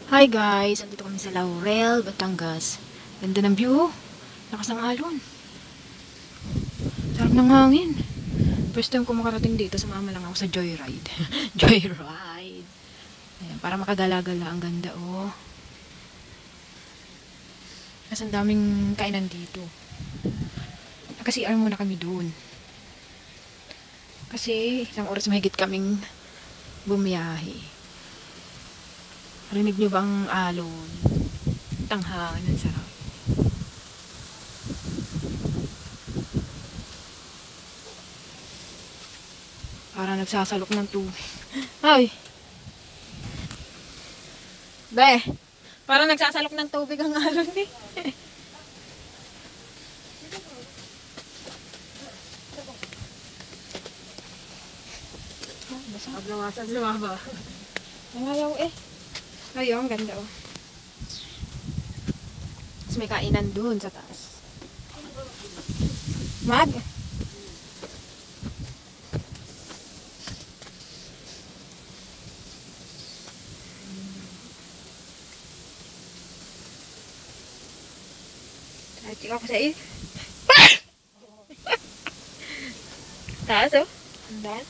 Hi guys! Andito kami sa Laurel, Batangas. Ganda ng view. Lakas ng alon. Sarap ng hangin. First time ko makarating dito, sumama lang ako sa joyride. Joyride. Ayan, para makagala-gala. Ang ganda oh. Kasi ang daming kainan dito. Kasi muna kami doon. Kasi isang oras mahigit kaming bumiyahe. Rinig nyo ba ang alon? Tanghangin, ang sarap. Parang nagsasalok ng tubig. Ay! Be! Parang nagsasalok ng tubig ang alon eh. Paglawasan lumaba. Nangayaw eh. Ayun, ang ganda oh. Tapos may kainan dun sa taas. Mag! Check ako sa iyo. Taas oh. Ang daan.